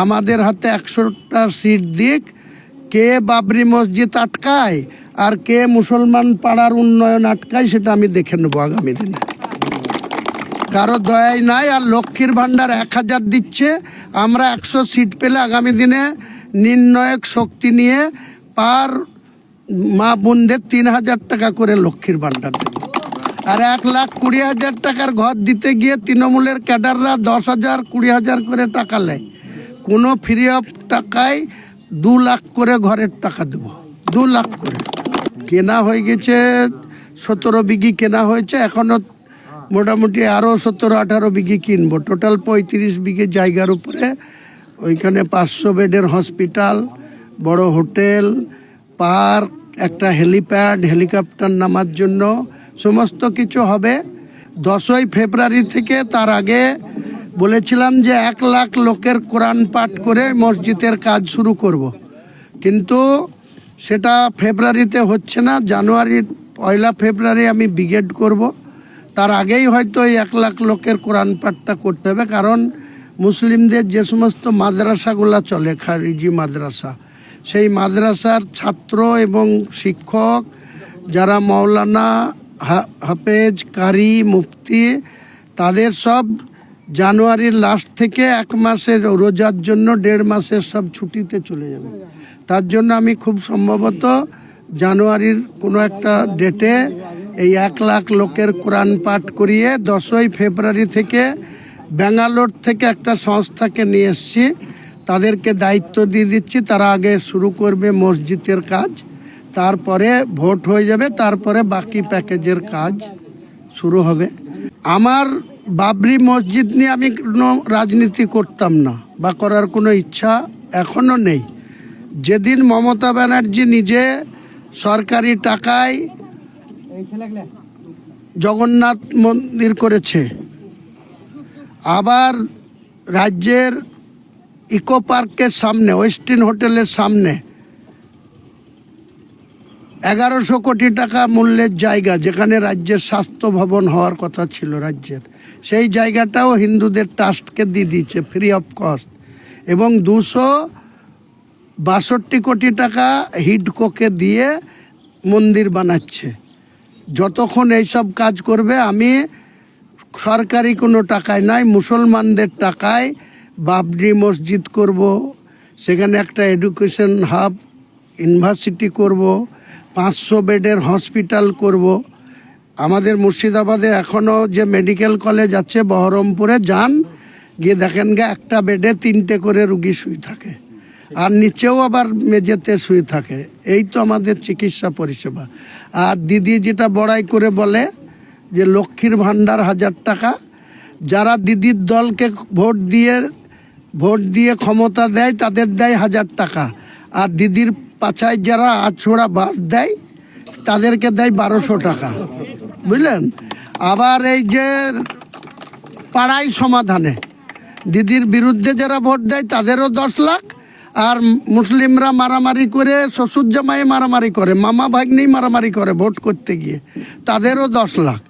আমাদের হাতে 100টা সিট দিক, কে বাবরি মসজিদ আটকায় আর কে মুসলমান পাড়ার উন্নয়ন আটকায় সেটা আমি দেখে নেবো আগামী দিনে। কারো দয়াই নাই। আর লক্ষ্মীর ভাণ্ডার 1000 দিচ্ছে, আমরা 100 সিট পেলে আগামী দিনে নির্ণায়ক শক্তি নিয়ে পার মা বোনদের 3000 টাকা করে লক্ষ্মীর ভাণ্ডার দেব। আর 1,20,000 টাকার ঘর দিতে গিয়ে তৃণমূলের ক্যাডাররা 10,000 20,000 করে টাকা নেয়। কোনো ফ্রি অফ টাকায় 2 লাখ করে ঘরের টাকা দেব, 2 লাখ করে। কেনা হয়ে গেছে 17 বিঘি কেনা হয়েছে, এখনও মোটামুটি আরও 17-18 বিঘি কিনবো। টোটাল 35 বিঘি জায়গার উপরে ওইখানে 500 বেডের হসপিটাল, বড় হোটেল, পার্ক, একটা হেলিপ্যাড, হেলিকপ্টার নামার জন্য সমস্ত কিছু হবে। 10ই ফেব্রুয়ারি থেকে, তার আগে বলেছিলাম যে 1 লাখ লোকের কোরআন পাঠ করে মসজিদের কাজ শুরু করব। কিন্তু সেটা ফেব্রুয়ারিতে হচ্ছে না। জানুয়ারির 1 ফেব্রুয়ারি আমি ব্রিগেড করব। তার আগেই হয়তো এই 1 লাখ লোকের কোরআন পাঠটা করতে হবে। কারণ মুসলিমদের যে সমস্ত মাদ্রাসাগুলো চলে, খারিজি মাদ্রাসা, সেই মাদ্রাসার ছাত্র এবং শিক্ষক যারা মৌলানা, হাফেজ, কারি, মুফতি, তাদের সব জানুয়ারির লাস্ট থেকে 1 মাসের রোজার জন্য 1.5 মাসের সব ছুটিতে চলে যাবে। তার জন্য আমি খুব সম্ভবত জানুয়ারির কোনো একটা ডেটে এই 1 লাখ লোকের কোরআন পাঠ করিয়ে 10ই ফেব্রুয়ারি থেকে ব্যাঙ্গালোর থেকে একটা সংস্থাকে নিয়ে এসছি, তাদেরকে দায়িত্ব দিয়ে দিচ্ছি। তারা আগে শুরু করবে মসজিদের কাজ, তারপরে ভোট হয়ে যাবে, তারপরে বাকি প্যাকেজের কাজ শুরু হবে। আমার বাবরি মসজিদ নিয়ে আমি কোনো রাজনীতি করতাম না বা করার কোনো ইচ্ছা এখনও নেই। যেদিন মমতা ব্যানার্জি নিজে সরকারি টাকায় জগন্নাথ মন্দির করেছে, আবার রাজ্যের ইকো পার্কের সামনে, ওয়েস্টিন হোটেলের সামনে 1100 কোটি টাকা মূল্যের জায়গা, যেখানে রাজ্যের স্বাস্থ্য ভবন হওয়ার কথা ছিল রাজ্যের, সেই জায়গাটাও হিন্দুদের ট্রাস্টকে দিয়ে দিয়েছে ফ্রি অফ কস্ট। এবং 262 কোটি টাকা হিডকোকে দিয়ে মন্দির বানাচ্ছে। যতক্ষণ এইসব কাজ করবে, আমি সরকারি কোনো টাকায় নয়, মুসলমানদের টাকায় বাবরি মসজিদ করব, সেখানে একটা এডুকেশন হাব, ইউনিভার্সিটি করব, 500 বেডের হসপিটাল করব। আমাদের মুর্শিদাবাদের এখনও যে মেডিকেল কলেজ আছে, বহরমপুরে যান, গিয়ে দেখেন গে একটা বেডে 3টে করে রুগী শুয়ে থাকে, আর নিচেও আবার মেঝেতে শুয়ে থাকে। এই তো আমাদের চিকিৎসা পরিষেবা। আর দিদি যেটা বড়াই করে বলে যে লক্ষ্মীর ভাণ্ডার 1000 টাকা, যারা দিদির দলকে ভোট দিয়ে ক্ষমতা দেয় তাদের দেয় 1000 টাকা, আর দিদির পাছায় যারা আছড়া বাস দেয় তাদেরকে দেয় 1200 টাকা, বুঝলেন। আবার এই যে পাড়াই সমাধানে দিদির বিরুদ্ধে যারা ভোট দেয় তাদেরও 10 লাখ, আর মুসলিমরা মারামারি করে, শ্বশুর জামাই মারামারি করে, মামা ভাগ্নেই মারামারি করে ভোট করতে গিয়ে, তাদেরও 10 লাখ।